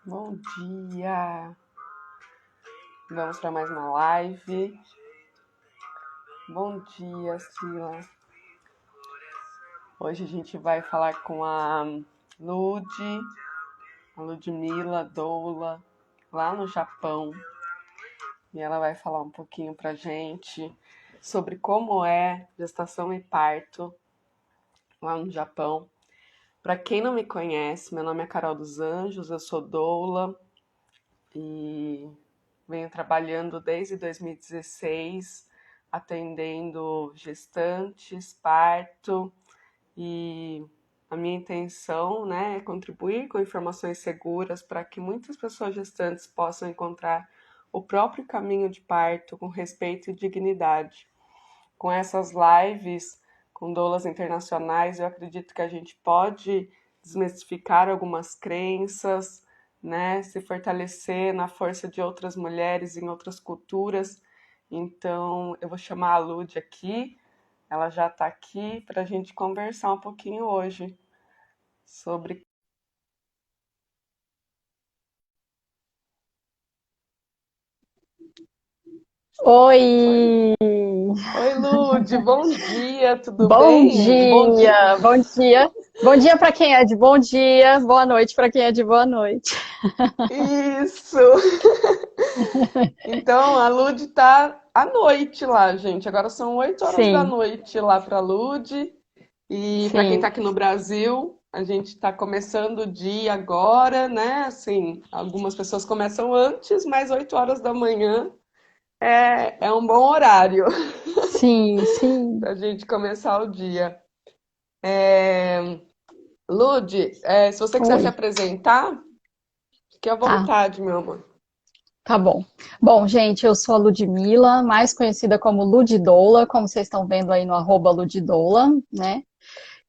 Bom dia! Vamos para mais uma live. Bom dia, Sila. Hoje a gente vai falar com a Ludmila Doula, lá no Japão. E ela vai falar um pouquinho pra gente sobre como é gestação e parto lá no Japão. Para quem não me conhece, meu nome é Carol dos Anjos, eu sou doula e venho trabalhando desde 2016, atendendo gestantes, parto, e a minha intenção, né, é contribuir com informações seguras para que muitas pessoas gestantes possam encontrar o próprio caminho de parto com respeito e dignidade. Com essas lives com doulas internacionais, eu acredito que a gente pode desmistificar algumas crenças, né, se fortalecer na força de outras mulheres em outras culturas. Então, eu vou chamar a Lud aqui, ela já está aqui para a gente conversar um pouquinho hoje sobre... Oi! Oi, Lud, bom dia, tudo Bom bem? Bom dia. dia! Bom dia! Bom dia para quem é de bom dia, boa noite para quem é de boa noite. Isso! Então, a Lud tá à noite lá, gente. Agora são 8 horas da Sim, noite lá para Lud. E para quem está sim. aqui no Brasil, a gente está começando o dia agora, né? Assim, algumas pessoas começam antes, mas 8 horas da manhã é um bom horário Sim, sim. para a gente começar o dia. Lud, se você quiser se Oi. apresentar, fique à Tá, vontade, meu amor. tá bom. Bom, gente, eu sou a Ludmila, mais conhecida como Ludidoula, como vocês estão vendo aí no @Ludidoula, né?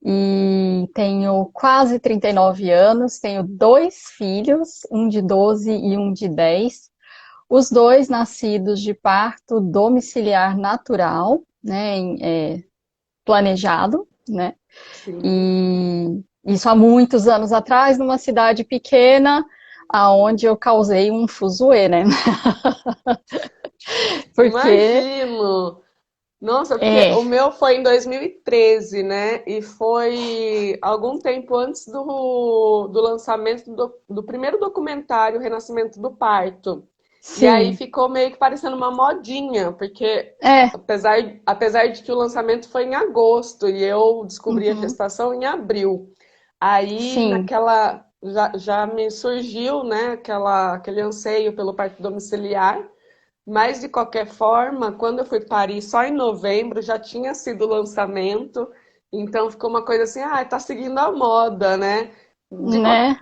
E tenho quase 39 anos, tenho 2 filhos, um de 12 e um de 10. Os dois nascidos de parto domiciliar natural, né, planejado, né, Sim, e isso há muitos anos atrás, numa cidade pequena, aonde eu causei um fuzuê, né, porque, imagino. Nossa, porque é, o meu foi em 2013, né? E foi algum tempo antes do lançamento do primeiro documentário, Renascimento do Parto. E aí sim, ficou meio que parecendo uma modinha, porque é, apesar de que o lançamento foi em agosto e eu descobri a uhum, gestação em abril. Aí sim, naquela já me surgiu, né, aquele anseio pelo parto domiciliar. Mas, de qualquer forma, quando eu fui parir só em novembro, já tinha sido o lançamento, então ficou uma coisa assim, tá seguindo a moda, né? De, qual- né,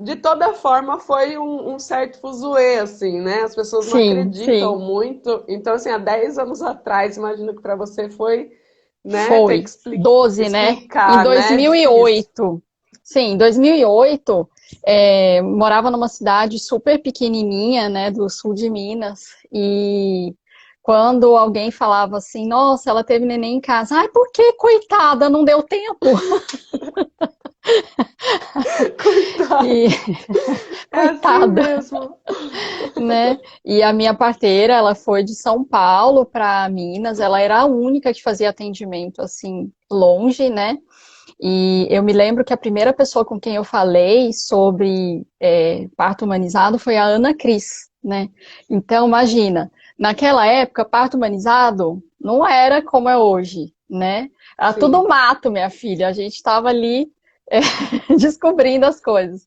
de toda forma, foi um certo fuzuê, assim, né? As pessoas não sim, acreditam sim, muito. Então, assim, há 10 anos atrás, imagino que para você foi, né, ter que foi, 12, né, em explicar, né? Difícil. 2008, sim, em 2008, morava numa cidade super pequenininha, né, do sul de Minas, e quando alguém falava assim, nossa, ela teve neném em casa, ai, por que, coitada, não deu tempo? Coitado. E, É assim coitada, mesmo. né? E a minha parteira, ela foi de São Paulo para Minas, ela era a única que fazia atendimento assim longe, né? E eu me lembro que a primeira pessoa com quem eu falei sobre parto humanizado foi a Ana Cris, né? Então, imagina, naquela época, parto humanizado não era como é hoje, né? Era tudo Sim. mato, minha filha. A gente estava ali é, descobrindo as coisas.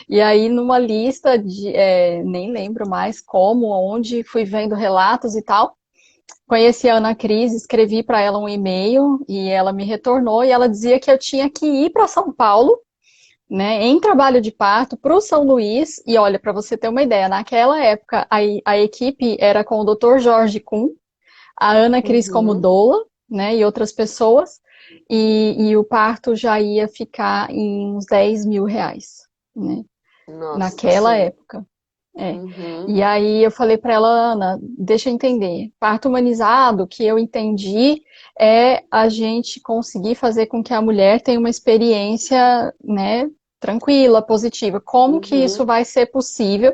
E aí, numa lista de, nem lembro mais como, onde, fui vendo relatos e tal. Conheci a Ana Cris, escrevi para ela um e-mail e ela me retornou e ela dizia que eu tinha que ir para São Paulo, né, em trabalho de parto, para o São Luís. E olha, para você ter uma ideia, naquela época a equipe era com o Dr. Jorge Kuhn, a Ana Cris como Uhum. doula, né, e outras pessoas, e o parto já ia ficar em uns R$ 10.000, né, Nossa, naquela sim. época. É. Uhum. E aí eu falei para ela, Ana, deixa eu entender. Parto humanizado, que eu entendi, é a gente conseguir fazer com que a mulher tenha uma experiência, né, tranquila, positiva. Como que isso Uhum. vai ser possível?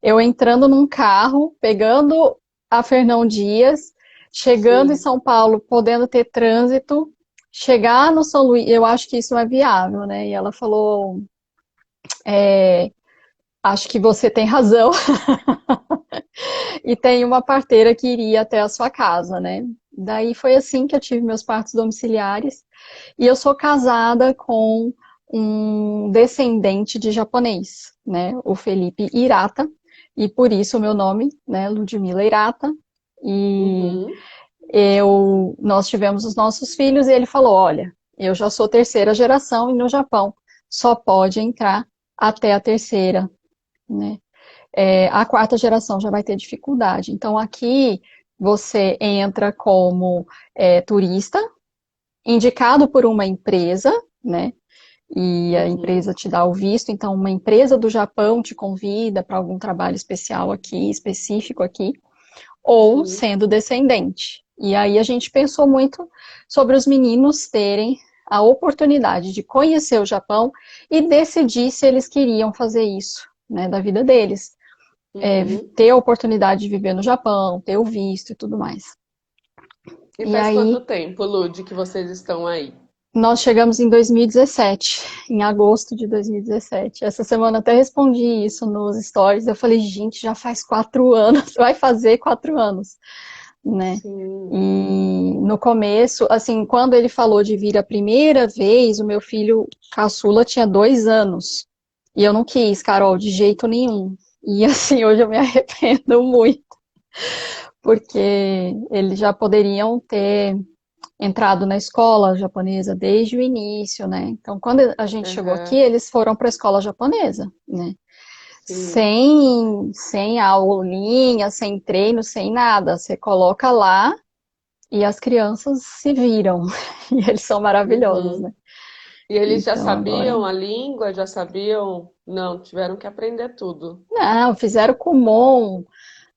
Eu entrando num carro, pegando a Fernão Dias, chegando em Sim. São Paulo, podendo ter trânsito, chegar no São Luís, eu acho que isso não é viável, né? E ela falou, acho que você tem razão. E tem uma parteira que iria até a sua casa, né? Daí foi assim que eu tive meus partos domiciliares. E eu sou casada com um descendente de japonês, né? O Felipe Hirata. E por isso o meu nome, né? Ludmila Hirata. E Uhum. nós tivemos os nossos filhos e ele falou: Olha, eu já sou terceira geração e no Japão só pode entrar até a terceira, né? A quarta geração já vai ter dificuldade. Então, aqui você entra como turista, indicado por uma empresa, né? E a Uhum. empresa te dá o visto. Então, uma empresa do Japão te convida para algum trabalho especial aqui, específico aqui, ou Sim. sendo descendente. E aí a gente pensou muito sobre os meninos terem a oportunidade de conhecer o Japão e decidir se eles queriam fazer isso, né, da vida deles, Uhum. ter a oportunidade de viver no Japão, ter o visto e tudo mais. E E faz quanto aí tempo, Lud, que vocês estão aí? nós chegamos em 2017, em agosto de 2017. Essa semana até respondi isso nos stories. Eu falei, gente, já faz 4 anos, vai fazer 4 anos, né? Sim. E no começo, assim, quando ele falou de vir a primeira vez, o meu filho caçula tinha 2 anos. E eu não quis, Carol, de jeito nenhum. E assim, hoje eu me arrependo muito, porque eles já poderiam ter entrado na escola japonesa desde o início, né? Então, quando a gente chegou aqui, Aham. eles foram para a escola japonesa, né? Sim. Sem aulinha, sem treino, sem nada. Você coloca lá e as crianças se viram. E eles são maravilhosos, Uhum. né? E eles já Então, agora. sabiam a língua? Já sabiam? Não, tiveram que aprender tudo. Não, fizeram Kumon,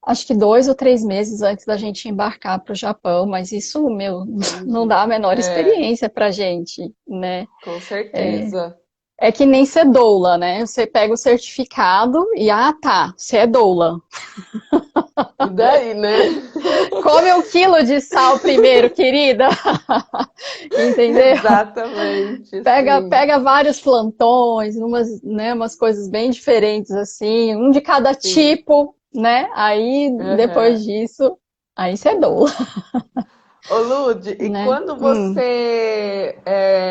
acho que 2 ou 3 meses antes da gente embarcar para o Japão, mas isso, meu, não Entendi. dá a menor É, experiência para gente, né? com certeza. É que nem ser doula, né? Você pega o certificado e, tá, você é doula. E daí, né? Come 1 quilo de sal primeiro, querida. Entendeu? Exatamente, sim, Pega vários plantões, umas coisas bem diferentes, assim, um de cada sim. tipo, né? Aí, depois Aham. disso, aí você é doula, Ô, Lud, e né? quando você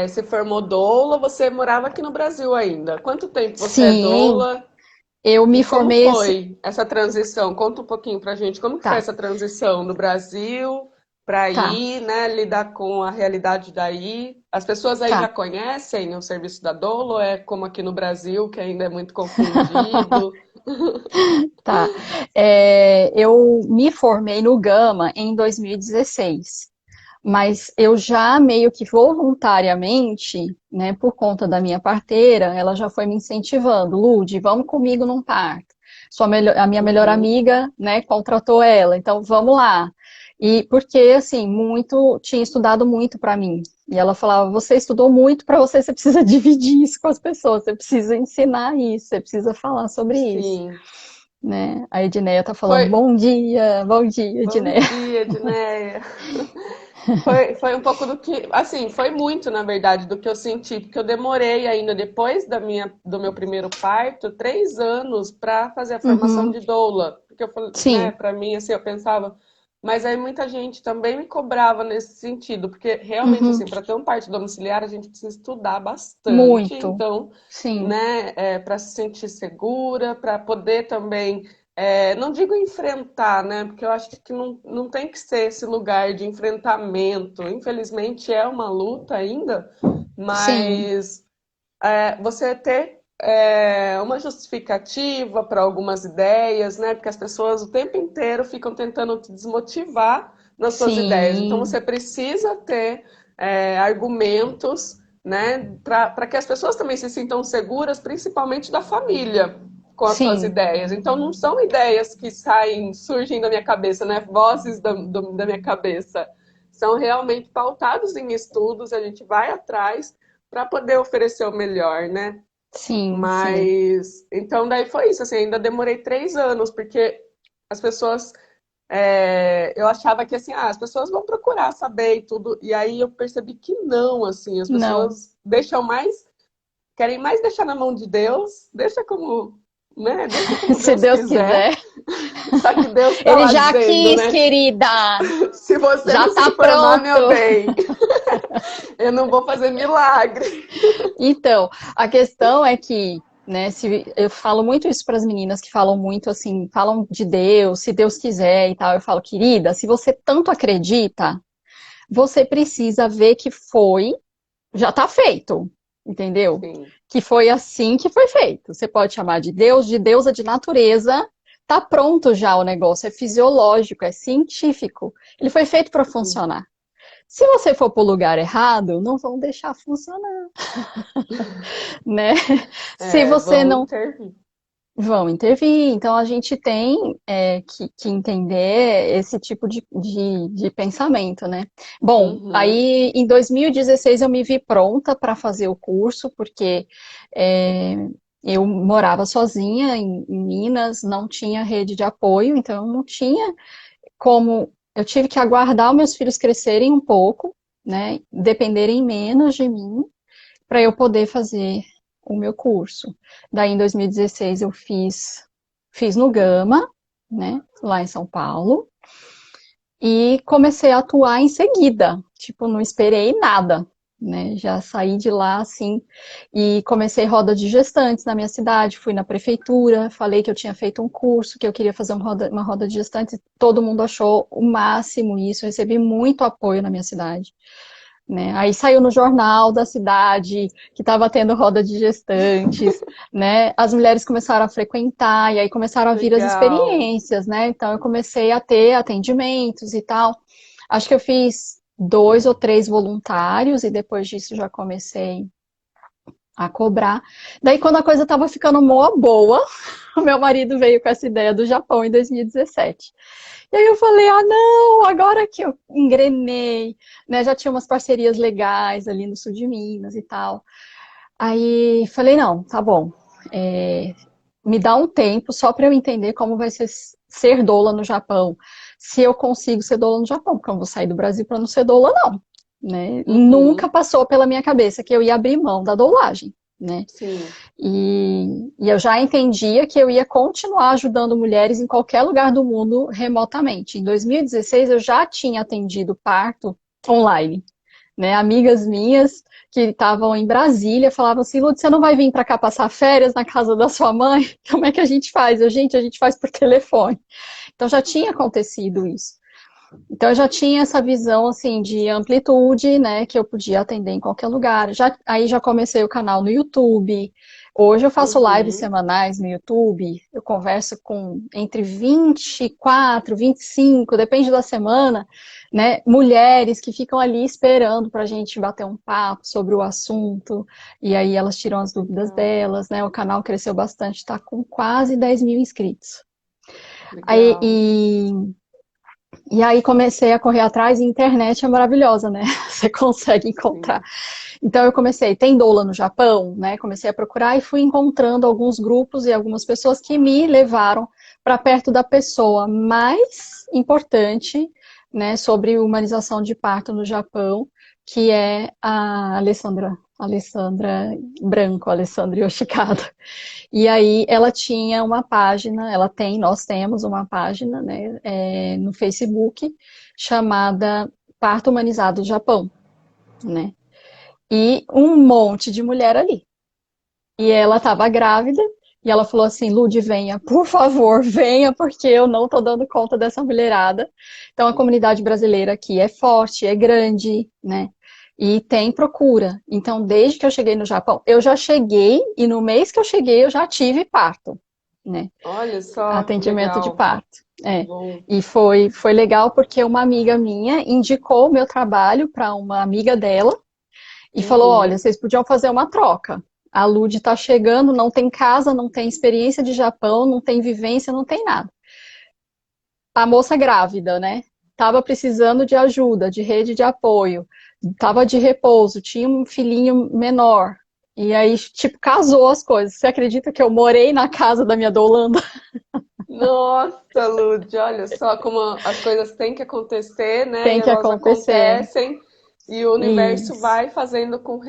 se formou doula, você morava aqui no Brasil ainda? Quanto tempo você é Sim, doula? eu E me como formei esse. foi essa transição? Conta um pouquinho pra gente. Como que foi Tá, essa transição do Brasil para tá, ir, né, lidar com a realidade daí? As pessoas aí já tá. conhecem o serviço da doula ou é como aqui no Brasil, que ainda é muito confundido? Tá. Eu me formei no Gama em 2016, mas eu já meio que voluntariamente, né, por conta da minha parteira, ela já foi me incentivando, Lude, vamos comigo num parto. A minha melhor Uhum, amiga, né, contratou ela, então vamos lá. E porque assim, tinha estudado muito para mim. E ela falava: "Você estudou muito para você, você precisa dividir isso com as pessoas, você precisa ensinar isso, você precisa falar sobre isso", sim. né? A Edneia tá falando: Foi. bom dia, Bom Edneia". dia, Edneia. Foi um pouco do que, assim, foi muito, na verdade, do que eu senti, porque eu demorei ainda depois do meu primeiro parto, 3 anos para fazer a formação Uhum, de doula, porque eu falei, né, sim, para mim, assim, eu pensava, mas aí muita gente também me cobrava nesse sentido, porque realmente, uhum, assim, para ter um parto domiciliar, a gente precisa estudar bastante, muito, então, sim, né, para se sentir segura, para poder também não digo enfrentar, né? Porque eu acho que não tem que ser esse lugar de enfrentamento. Infelizmente é uma luta ainda, sim, mas você ter uma justificativa para algumas ideias, né? Porque as pessoas o tempo inteiro ficam tentando te desmotivar nas suas ideias. Então sim, você precisa ter argumentos, né? Para que as pessoas também se sintam seguras, principalmente da família. com as suas sim, ideias. Então, não são ideias que surgem da minha cabeça, né? Vozes da minha cabeça. São realmente pautados em estudos, a gente vai atrás para poder oferecer o melhor, né? sim, sim. Mas, então daí foi isso, assim, ainda demorei 3 anos, porque as pessoas, eu achava que assim, as pessoas vão procurar saber e tudo, e aí eu percebi que não, assim, as Não. pessoas querem mais deixar na mão de Deus, deixa como, né, deixa como Se Deus Deus quiser, quiser. só que Deus tá Ele lá já dizendo, quis, né, querida. se você Já não tá se formar, meu pronto. bem, eu não vou fazer milagre. Então, a questão é que, né, se eu falo muito isso para as meninas que falam muito assim, falam de Deus, se Deus quiser e tal, eu falo, querida, se você tanto acredita, você precisa ver que foi, já tá feito, entendeu? Sim. Que foi assim que foi feito. Você pode chamar de Deus, de deusa, de natureza, tá pronto já o negócio, é fisiológico, é científico. Ele foi feito para funcionar. Se você for para o lugar errado, não vão deixar funcionar, né? Se você Vão não intervir. vão intervir, então a gente tem que entender esse tipo de pensamento, né? Bom, Uhum. aí em 2016 eu me vi pronta para fazer o curso, porque é, eu morava sozinha em Minas, não tinha rede de apoio, então eu não tinha como. Eu tive que aguardar os meus filhos crescerem um pouco, né? Dependerem menos de mim para eu poder fazer o meu curso. Daí, em 2016, eu fiz no Gama, né, lá em São Paulo, e comecei a atuar em seguida. Tipo, não esperei nada, né? Já saí de lá assim e comecei roda de gestantes na minha cidade. Fui na prefeitura, falei que eu tinha feito um curso, que eu queria fazer uma roda de gestantes. Todo mundo achou o máximo isso. Eu recebi muito apoio na minha cidade. Né? Aí saiu no jornal da cidade que estava tendo roda de gestantes, né? As mulheres começaram a frequentar e aí começaram a vir as Legal. experiências, né? Então eu comecei a ter atendimentos e tal. Acho que eu fiz 2 ou 3 voluntários e depois disso já comecei a cobrar. Daí quando a coisa estava ficando mó boa, o meu marido veio com essa ideia do Japão em 2017. E aí eu falei, ah, não, agora que eu engrenei, né? Já tinha umas parcerias legais ali no sul de Minas e tal. Aí falei, não, tá bom. Me dá um tempo só para eu entender como vai ser doula no Japão. Se eu consigo ser doula no Japão, porque eu não vou sair do Brasil para não ser doula, não. Né? Nunca Uhum. passou pela minha cabeça que eu ia abrir mão da doulagem. Né? Sim. E eu já entendia que eu ia continuar ajudando mulheres em qualquer lugar do mundo remotamente. Em 2016, eu já tinha atendido parto online. Né? Amigas minhas que estavam em Brasília falavam assim: Lud, você não vai vir para cá passar férias na casa da sua mãe? Como é que a gente faz? A gente faz por telefone. Então já tinha acontecido isso. Então eu já tinha essa visão assim de amplitude, né, que eu podia atender em qualquer lugar. Aí já comecei o canal no YouTube. Hoje eu faço lives Uhum. semanais no YouTube. Eu converso com entre 24, 25, depende da semana, né, mulheres que ficam ali esperando para a gente bater um papo sobre o assunto. E aí elas tiram as dúvidas Legal. delas, né? O canal cresceu bastante, está com quase 10 mil inscritos. Aí, Legal. e aí comecei a correr atrás, e a internet é maravilhosa, né? Você consegue encontrar. Sim. Então eu comecei, tem doula no Japão, né? Comecei a procurar e fui encontrando alguns grupos e algumas pessoas que me levaram para perto da pessoa mais importante, né, sobre humanização de parto no Japão, que é a Alessandra Branco, Alessandra Yoshikado. E aí ela tinha uma página, nós temos uma página, né, no Facebook chamada Parto Humanizado do Japão, né? E um monte de mulher ali. E ela estava grávida e ela falou assim: Lud, venha, por favor, venha, porque eu não estou dando conta dessa mulherada. Então a comunidade brasileira aqui é forte, é grande, né? E tem procura. Então, desde que eu cheguei no Japão, eu já cheguei e no mês que eu cheguei eu já tive parto, né? Olha só que Atendimento de legal. parto. Que É. bom. E foi legal porque uma amiga minha indicou o meu trabalho para uma amiga dela e falou: olha, Uhum. vocês podiam fazer uma troca. A Lud está chegando, não tem casa, não tem experiência de Japão, não tem vivência, não tem nada. A moça grávida, né? Tava precisando de ajuda, de rede de apoio, tava de repouso, tinha um filhinho menor. E aí, tipo, casou as coisas. Você acredita que eu morei na casa da minha Dolanda? Nossa, Lud, olha só como as coisas têm que acontecer, né? E Tem que elas acontecer. acontecem e o universo Isso. vai fazendo com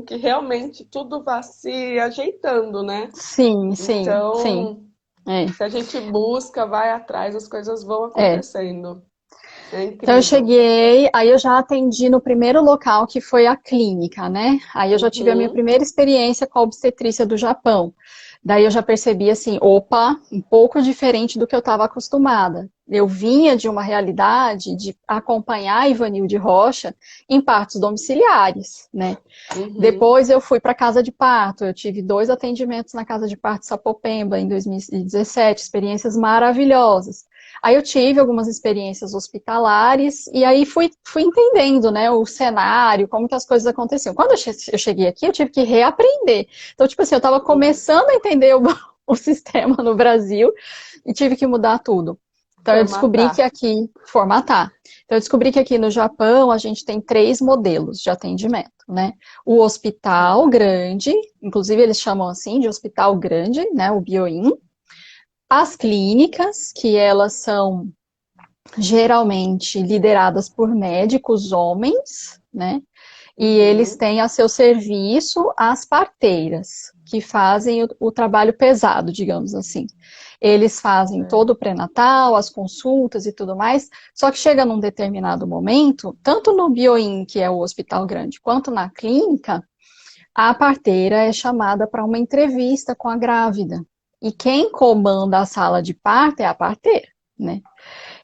que realmente tudo vá se ajeitando, né? Sim, sim, sim. Então, É. se a gente busca, vai atrás, as coisas vão É. acontecendo. É Então eu incrível. cheguei, aí eu já atendi no primeiro local, que foi a clínica, né? Aí eu já tive a minha Uhum, primeira experiência com a obstetrícia do Japão. Daí eu já percebi assim, opa, um pouco diferente do que eu estava acostumada. Eu vinha de uma realidade de acompanhar a Ivanilde Rocha em partos domiciliares, né? uhum. Depois eu fui para casa de parto, eu tive 2 atendimentos na casa de parto Sapopemba em 2017, experiências maravilhosas. Aí eu tive algumas experiências hospitalares e aí fui entendendo, né, o cenário, como que as coisas aconteciam. Quando eu cheguei aqui, eu tive que reaprender. Então, tipo assim, eu estava começando a entender o sistema no Brasil e tive que mudar tudo. Então, eu descobri que Formatar. aqui, formatar. Então, eu descobri que aqui no Japão a gente tem 3 modelos de atendimento, né? O hospital grande, inclusive eles chamam assim de hospital grande, né? O Bioin. As clínicas, que elas são geralmente lideradas por médicos homens, né? E eles Uhum, têm a seu serviço as parteiras, que fazem o trabalho pesado, digamos assim. Eles fazem todo o certo. pré-natal, as consultas e tudo mais, só que chega num determinado momento, tanto no Bioin, que é o hospital grande, quanto na clínica, a parteira é chamada para uma entrevista com a grávida. E quem comanda a sala de parto é a parteira, né?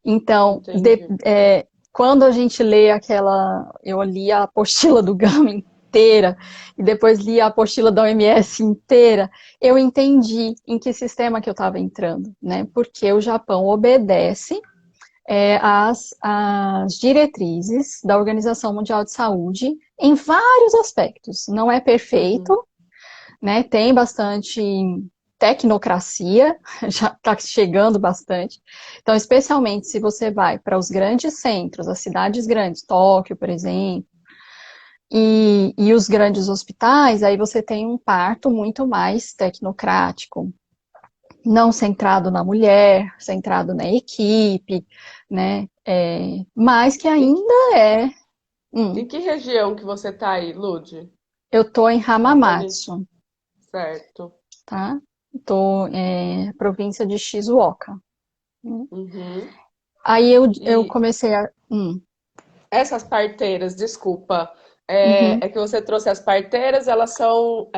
Então, Entendi. quando a gente lê aquela. Eu li a apostila do Gama inteira e depois li a apostila da OMS inteira, eu entendi em que sistema que eu estava entrando, né? Porque o Japão obedece as diretrizes da Organização Mundial de Saúde em vários aspectos. Não é Uhum. perfeito, né? Tem bastante tecnocracia, já está chegando bastante. Então, especialmente se você vai para os grandes centros, as cidades grandes, Tóquio, por exemplo, e os grandes hospitais, aí você tem um parto muito mais tecnocrático, não centrado na mulher, centrado na equipe, né? Mas que Em, ainda é. em Hum, que região que você tá aí, Lud? eu tô em Pode... Hamamatsu, Certo. tá? Tô província de Shizuoka. Uhum. Aí eu E comecei a. essas parteiras, desculpa, Uhum. é que você trouxe as parteiras, elas são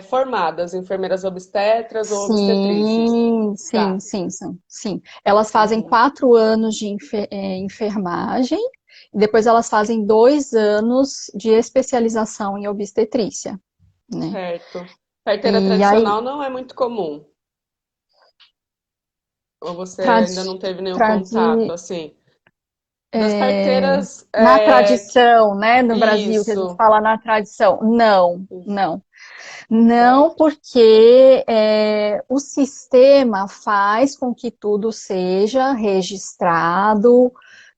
formadas, enfermeiras obstetras ou obstetrícias. Sim, sim, Tá. sim, sim, sim. Elas fazem Uhum. 4 anos de enfermagem e depois elas fazem 2 anos de especialização em obstetrícia, né? Certo. Parteira E aí, tradicional não é muito comum. Ou você ainda tradi, não teve nenhum contato, tradi, assim? Das parteiras, na tradição, né, no Brasil, que a gente isso. fala na tradição, não, Isso. não. Não, Certo. porque o sistema faz com que tudo seja registrado,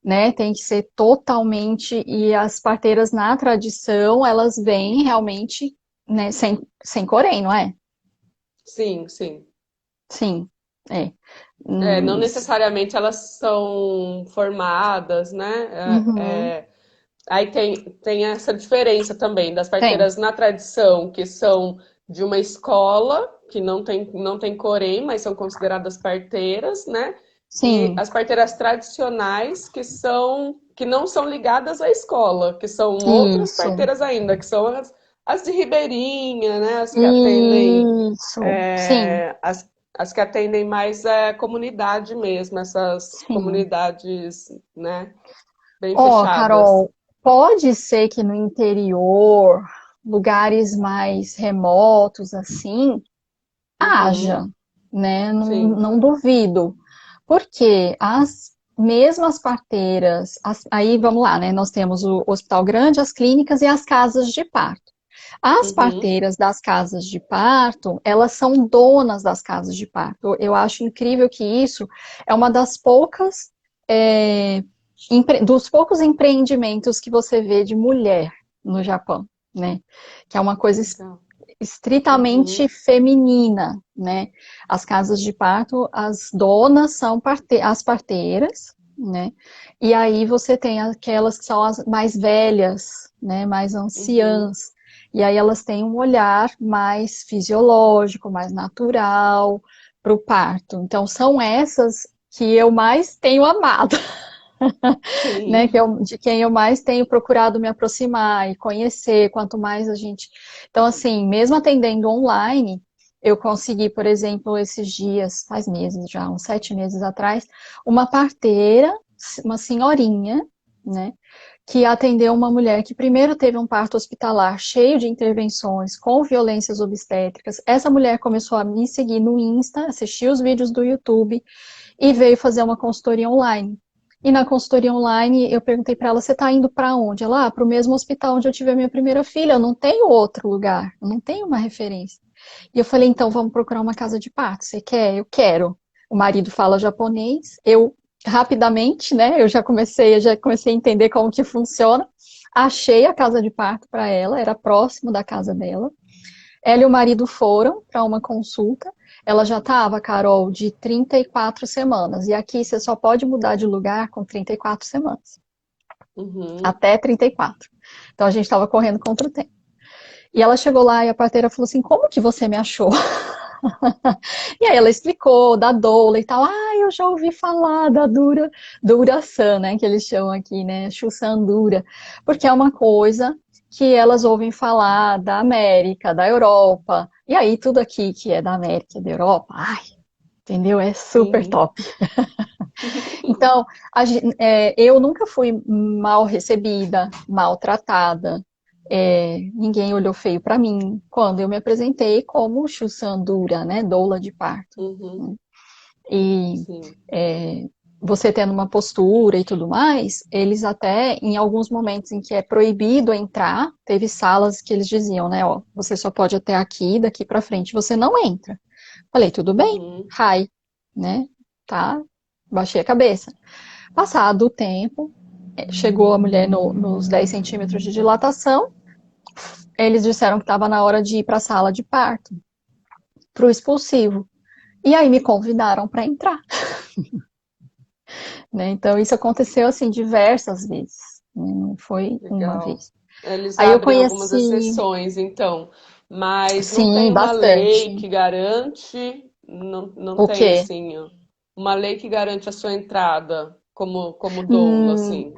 né? Tem que ser totalmente. E as parteiras na tradição, elas vêm realmente, né, sem corém, não é? Sim, sim. Sim, é. Não Hum, necessariamente elas são formadas, né? uhum, Aí tem essa diferença também das tem, parteiras na tradição, que são de uma escola, que não tem corém, mas são consideradas parteiras, né? E sim, as parteiras tradicionais, que não são ligadas à escola, que são outras isso, parteiras ainda, que são as de Ribeirinha, né? As que atendem isso, sim, as que atendem mais comunidade mesmo, essas sim. comunidades, né, bem Ó, fechadas. Carol, pode ser que no interior, lugares mais remotos assim, Uhum, haja, né? Não, sim, não duvido. Porque as mesmas parteiras, aí vamos lá, né? Nós temos o hospital grande, as clínicas e as casas de parto. As Uhum. parteiras das casas de parto, elas são donas das casas de parto. Eu acho incrível que isso é uma das poucas, é, dos poucos empreendimentos que você vê de mulher no Japão, né? Que é uma coisa Legal. estritamente Uhum. feminina, né? As casas de parto, as donas são as parteiras, né? E aí você tem aquelas que são as mais velhas, né? Mais Uhum. anciãs. E aí elas têm um olhar mais fisiológico, mais natural para o parto. Então são essas que eu mais tenho amado, né, Sim. que de quem eu mais tenho procurado me aproximar e conhecer, quanto mais a gente. Então, assim, mesmo atendendo online, eu consegui, por exemplo, esses dias, faz meses já, uns 7 meses atrás, uma parteira, uma senhorinha, né, que atendeu uma mulher que primeiro teve um parto hospitalar cheio de intervenções com violências obstétricas. Essa mulher começou a me seguir no Insta, assistir os vídeos do YouTube e veio fazer uma consultoria online. E na consultoria online, eu perguntei para ela, você está indo para onde? Ela, para o mesmo hospital onde eu tive a minha primeira filha, eu não tenho outro lugar, eu não tenho uma referência. E eu falei, então vamos procurar uma casa de parto, você quer? Eu quero. O marido fala japonês, eu rapidamente, né, eu já comecei a entender como que funciona. Achei a casa de parto para ela, era próximo da casa dela. Ela e o marido foram para uma consulta. Ela já estava, Carol, de 34 semanas. E aqui você só pode mudar de lugar com 34 semanas. Uhum. Até 34. Então a gente estava correndo contra o tempo. E ela chegou lá e a parteira falou assim: Como que você me achou? E aí ela explicou da doula e tal. Ah, eu já ouvi falar da Dura-san, né? Que eles chamam aqui, né? Chusan Dura. Porque é uma coisa que elas ouvem falar da América, da Europa. E aí tudo aqui que é da América e da Europa, ai, entendeu? É super Sim. top. Então, eu nunca fui mal recebida, maltratada. Ninguém olhou feio para mim quando eu me apresentei como Chusan Dura, né? Doula de parto. Uhum. E Sim. é, você tendo uma postura e tudo mais, eles até, em alguns momentos em que é proibido entrar, teve salas que eles diziam, né, ó, você só pode até aqui, daqui para frente você não entra. Falei, tudo bem, Uhum. hi, né, tá, baixei a cabeça. Passado o tempo, chegou a mulher nos 10 centímetros de dilatação, eles disseram que estava na hora de ir para a sala de parto, para o expulsivo. E aí me convidaram para entrar. Né? Então, isso aconteceu assim diversas vezes, né? Não foi uma Legal. vez. Eles Aí eu abrem algumas conheci, exceções, então, mas não sim, tem uma lei bastante. que garante, não O tem quê? assim, ó, uma lei que garante a sua entrada como doula, Hum, assim.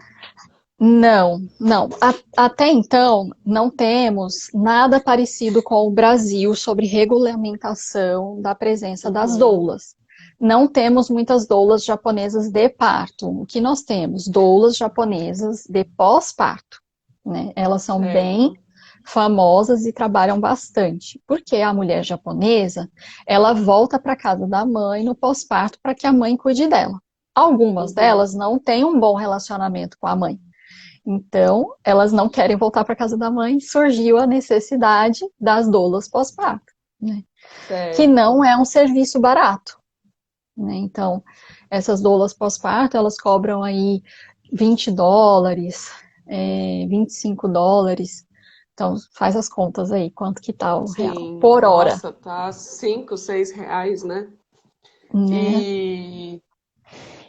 não, não. Até então, não temos nada parecido com o Brasil sobre regulamentação da presença das Uhum. doulas. Não temos muitas doulas japonesas de parto. O que nós temos? Doulas japonesas de pós-parto, né? Elas são bem Certo. famosas e trabalham bastante, porque a mulher japonesa, ela volta para casa da mãe no pós-parto para que a mãe cuide dela. Algumas Uhum. delas não têm um bom relacionamento com a mãe. Então, elas não querem voltar para casa da mãe, surgiu a necessidade das doulas pós-parto, né? Que não Certo. é um serviço barato, né? Então, essas doulas pós-parto, elas cobram aí US$ 20, US$ 25. Então, faz as contas aí, quanto que tá o real Sim. por hora, Nossa, tá 5, 6 reais, né? né?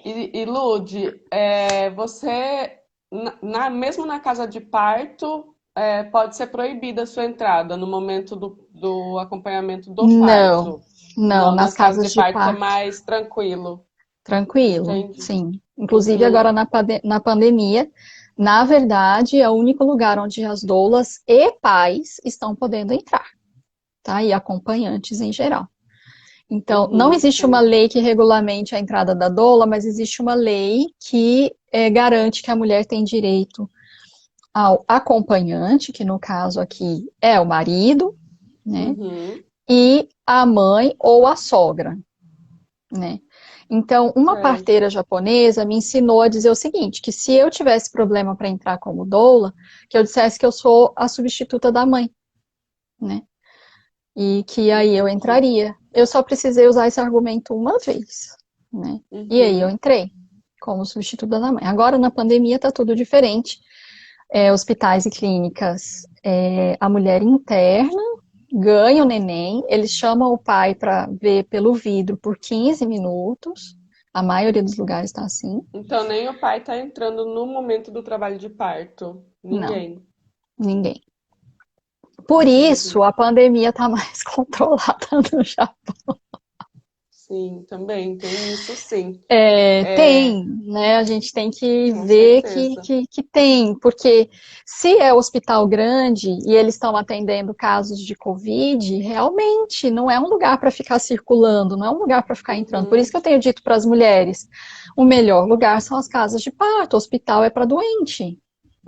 E, e Lude, você, mesmo na casa de parto, pode ser proibida a sua entrada no momento do acompanhamento do Não, parto. não, Não, nas nas casas casas de de parto é parto, mais tranquilo. tranquilo, Entendi. sim. Inclusive Uhum, agora na pandemia, na verdade, é o único lugar onde as doulas e pais estão podendo entrar, tá? E acompanhantes em geral. Então, não existe uma entendi. lei que regulamente a entrada da doula, mas existe uma lei que garante que a mulher tem direito ao acompanhante, que no caso aqui é o marido, né? Uhum, E a mãe ou a sogra, né? Então, uma certo. parteira japonesa me ensinou a dizer o seguinte, que se eu tivesse problema para entrar como doula, que eu dissesse que eu sou a substituta da mãe. né? E que aí eu Entendi. entraria. Eu só precisei usar esse argumento uma vez, né? E aí eu Uhum. entrei como substituta da mãe. Agora na pandemia tá tudo diferente. Hospitais e clínicas, a mulher interna ganha o neném, eles chamam o pai para ver pelo vidro por 15 minutos. A maioria dos lugares está assim. Então nem o pai tá entrando no momento do trabalho de parto. Não, Ninguém. ninguém. Por Entendi. isso a pandemia está mais controlada no Japão. Sim, também tem isso sim. Tem, É, né? A gente tem que com ver que, certeza. que, que tem, porque se é hospital grande e eles estão atendendo casos de Covid, realmente não é um lugar para ficar circulando, não é um lugar para ficar entrando. Por isso Uhum, que eu tenho dito para as mulheres, o melhor lugar são as casas de parto, o hospital é para doente,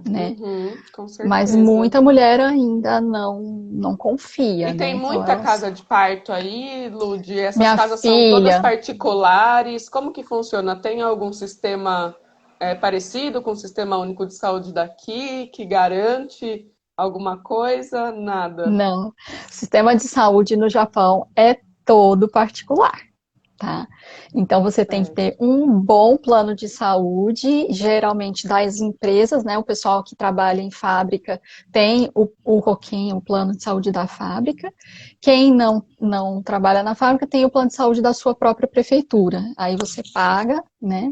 né? uhum, com Mas certeza. muita mulher ainda não confia, E né? tem Então muita elas, casa de parto aí, Lud? Essas minha casas são todas filha, particulares? Como que funciona? Tem algum sistema parecido com o Sistema Único de Saúde daqui que garante alguma coisa? Nada. não. O sistema de saúde no Japão é todo particular, tá? Então você tem que ter Certo. um bom plano de saúde, geralmente das empresas, né? O pessoal que trabalha em fábrica tem o ROQUEM, o plano de saúde da fábrica. Quem não trabalha na fábrica tem o plano de saúde da sua própria prefeitura. Aí você paga, né?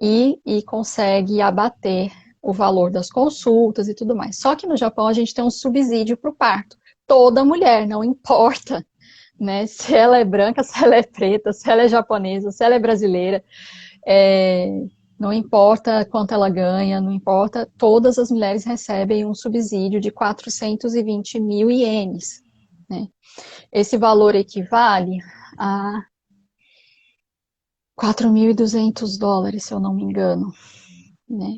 E consegue abater o valor das consultas e tudo mais. Só que no Japão a gente tem um subsídio para o parto. Toda mulher, não importa, né? Se ela é branca, se ela é preta, se ela é japonesa, se ela é brasileira, é, não importa quanto ela ganha, não importa, todas as mulheres recebem um subsídio de 420 mil ienes, né? Esse valor equivale a 4.200 dólares, se eu não me engano, né?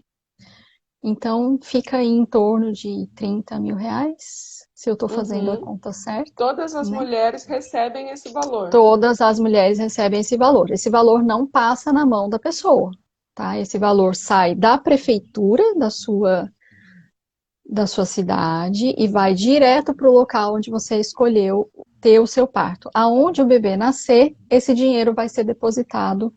Então, fica aí em torno de 30 mil reais, se eu estou fazendo a Uhum. conta certa, Todas as né? mulheres recebem esse valor. Todas as mulheres recebem esse valor. Esse valor não passa na mão da pessoa, tá? Esse valor sai da prefeitura da sua cidade e vai direto para o local onde você escolheu ter o seu parto. Aonde o bebê nascer, esse dinheiro vai ser depositado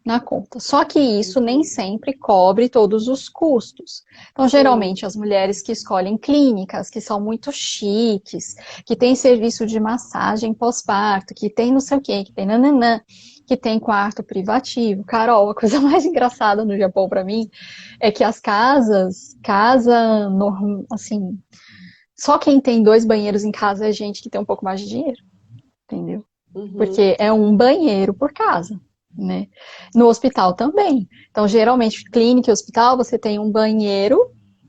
na conta. Só que isso nem Entendi. sempre cobre todos os custos. Então, Sim. geralmente, as mulheres que escolhem clínicas, que são muito chiques, que tem serviço de massagem pós-parto, que tem não sei o quê, que tem nananã, que tem quarto privativo. Carol, a coisa mais engraçada no Japão para mim é que as casas, assim, só quem tem dois banheiros em casa é gente que tem um pouco mais de dinheiro, entendeu? Uhum. Porque é um banheiro por casa, né? No hospital também. Então, geralmente, clínica e hospital, você tem um banheiro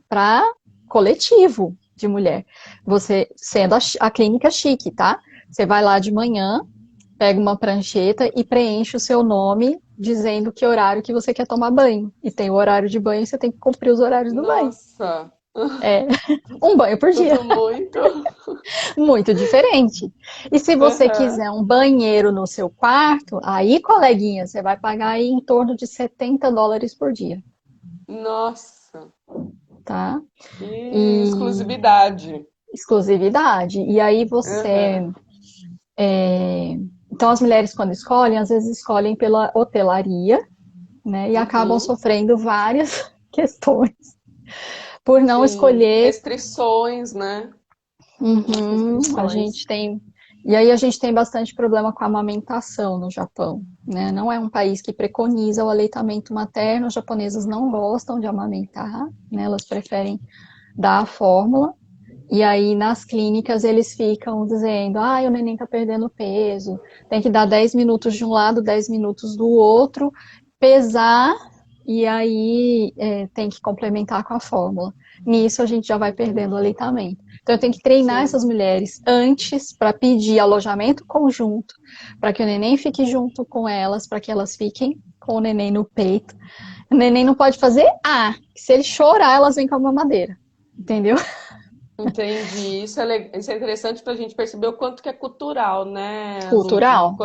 para coletivo de mulher. Você, sendo a clínica chique, tá? Você vai lá de manhã, pega uma prancheta e preenche o seu nome dizendo que horário que você quer tomar banho. E tem o horário de banho, você tem que cumprir os horários do banho. Nossa, É um banho por dia. tudo muito. Muito diferente. E se você Aham. quiser um banheiro no seu quarto, aí, coleguinha, você vai pagar aí em torno de 70 dólares por dia, Nossa, tá? que E exclusividade. exclusividade. E aí Aham. Então, as mulheres, quando escolhem, às vezes escolhem pela hotelaria, né? E acabam Uhum. sofrendo várias questões por não Sim, escolher. restrições, né? Umas A restrições. gente tem. E aí a gente tem bastante problema com a amamentação no Japão, né? Não é um país que preconiza o aleitamento materno, as japonesas não gostam de amamentar, né? Elas preferem dar a fórmula. E aí nas clínicas eles ficam dizendo, o neném tá perdendo peso, tem que dar 10 minutos de um lado, 10 minutos do outro, pesar e aí tem que complementar com a fórmula. Nisso a gente já vai perdendo o Entendi. aleitamento. Então eu tenho que treinar Sim. essas mulheres antes para pedir alojamento conjunto, para que o neném fique junto com elas, para que elas fiquem com o neném no peito. O neném não pode fazer se ele chorar, elas vêm com a mamadeira. Entendeu? Entendi. Isso é interessante para a gente perceber o quanto que é cultural, né, Lud? Cultural,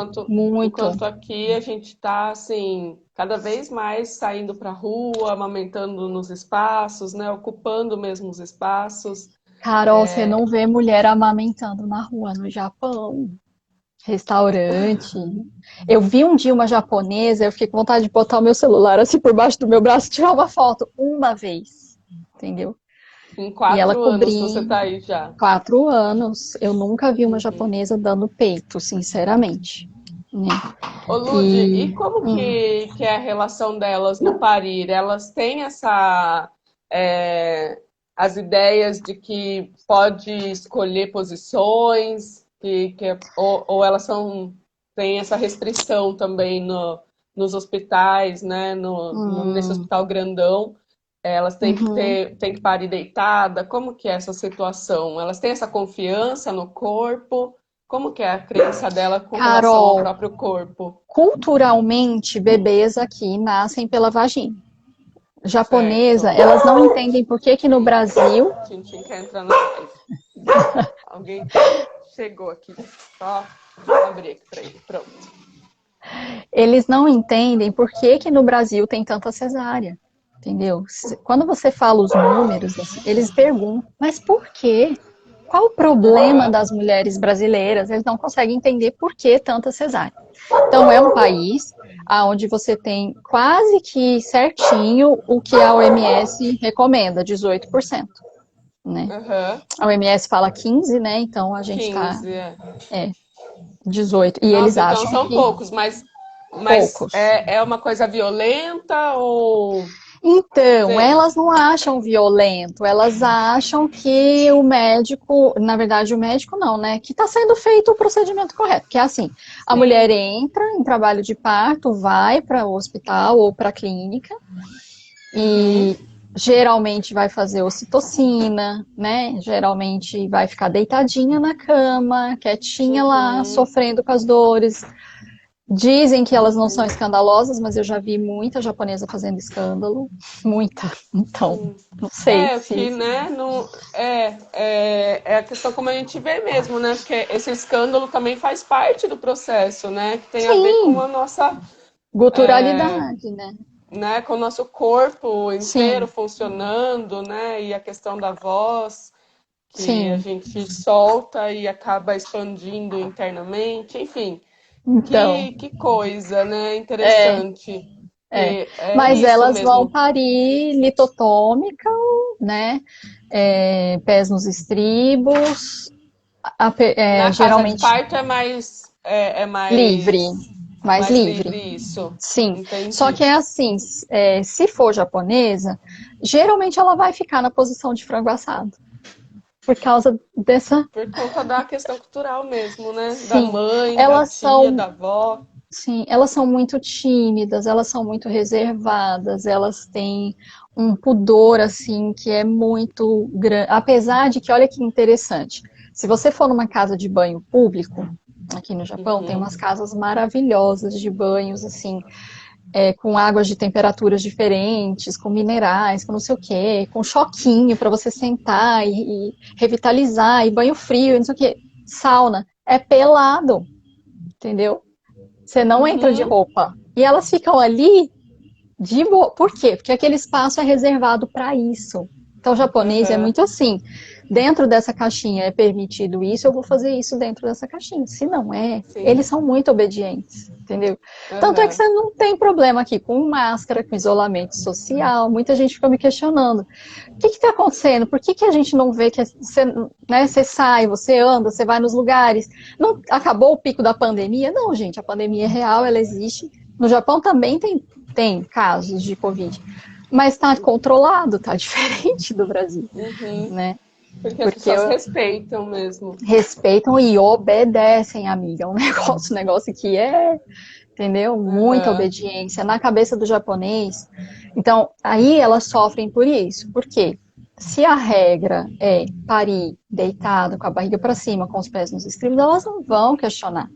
O muito. quanto aqui a gente está, assim, cada vez mais saindo para a rua, amamentando nos espaços, né, ocupando mesmo os espaços. Carol, você não vê mulher amamentando na rua no Japão. Restaurante. Eu vi um dia uma japonesa, eu fiquei com vontade de botar o meu celular assim por baixo do meu braço e tirar uma foto uma vez, entendeu? Em E ela 4 anos você cobria tá aí já. 4 anos. Eu nunca vi uma Uhum. japonesa dando peito, sinceramente, né? Ô, Lud, E e como que é a relação delas no parir? Elas têm é, as ideias de que pode escolher posições, ou elas têm essa restrição também nos hospitais, né? Nesse hum, hospital grandão, elas uhum. têm que parir deitada. Como que é essa situação? Elas têm essa confiança no corpo? Como que é a crença dela com relação ao Carol, próprio corpo? culturalmente, bebês aqui nascem pela vagina. Japonesa, Certo. elas não entendem por que que no Brasil, Tintin quer entrar na live. Alguém chegou aqui. Só abrir aqui pra ele. Pronto. eles não entendem por que que no Brasil tem tanta cesárea, entendeu? Quando você fala os números, assim, eles perguntam, mas por quê? Qual o problema Aham. das mulheres brasileiras? Eles não conseguem entender por que tanta cesárea. Então, é um país onde você tem quase que certinho o que a OMS recomenda, 18%, né? Aham. A OMS fala 15, né? Então, a gente está 15, é. 18. E eles Nossa, então acham são que poucos, mas poucos. é uma coisa violenta ou. Então, Tem. elas não acham violento, elas acham que o médico, na verdade, o médico não, né? Que está sendo feito o procedimento correto. Que é assim: a mulher Sim. entra em trabalho de parto, vai para o hospital ou para a clínica Uhum. e geralmente vai fazer ocitocina, né? Geralmente vai ficar deitadinha na cama, quietinha lá, Uhum. sofrendo com as dores. Dizem que elas não são Entendi. escandalosas, mas eu já vi muita japonesa fazendo escândalo. Muita. Então, Sim. não sei O se. que, né, não, é a questão como a gente vê mesmo, né? Porque esse escândalo também faz parte do processo, né? Que tem a ver com Sim, a nossa, guturalidade, né? né, com o nosso corpo inteiro Sim, funcionando, né? E a questão da voz, que a sim. gente solta e acaba expandindo internamente, enfim. Então, Que coisa, né? é, Interessante. é. Que é Mas isso elas vão mesmo. parir litotômica, né? Pés nos estribos, Na casa de geralmente parto é livre, mais mais livre. livre isso. Sim, só Entendi. que é assim, se for japonesa, geralmente ela vai ficar na posição de frango assado, por causa dessa. Por conta da questão cultural mesmo, né? Da Sim, mãe, da elas tia, são, da avó. sim, elas são muito tímidas, elas são muito reservadas, elas têm um pudor assim que é muito grande, apesar de que, olha que interessante, se você for numa casa de banho público, aqui no Japão, tem Uhum. umas casas maravilhosas de banhos assim, com águas de temperaturas diferentes, com minerais, com não sei o quê, com choquinho para você sentar e revitalizar, e banho frio, e não sei o quê. Sauna é pelado, entendeu? Você não entra de Uhum. roupa. E elas ficam ali de boa. Por quê? Porque aquele espaço é reservado para isso. Então, o japonês é Uhum. muito assim. Dentro dessa caixinha é permitido isso, eu vou fazer isso dentro dessa caixinha. Se não é, Sim. eles são muito obedientes, entendeu? Tanto é que Uhum. você não tem problema aqui com máscara, com isolamento social. Muita gente fica me questionando: o que está acontecendo? Por que a gente não vê que você, né, você sai, você anda, você vai nos lugares? Não acabou o pico da pandemia? Não, gente, a pandemia é real, ela existe. No Japão também tem casos de Covid, mas está controlado, está diferente do Brasil, Uhum. né? Porque as Porque pessoas respeitam mesmo. respeitam e obedecem, amiga. Um negócio que é, entendeu? Muita Uhum. obediência na cabeça do japonês. Então, aí elas sofrem por isso. Por quê? Se a regra é parir deitado, com a barriga para cima, com os pés nos estribos, elas não vão questionar.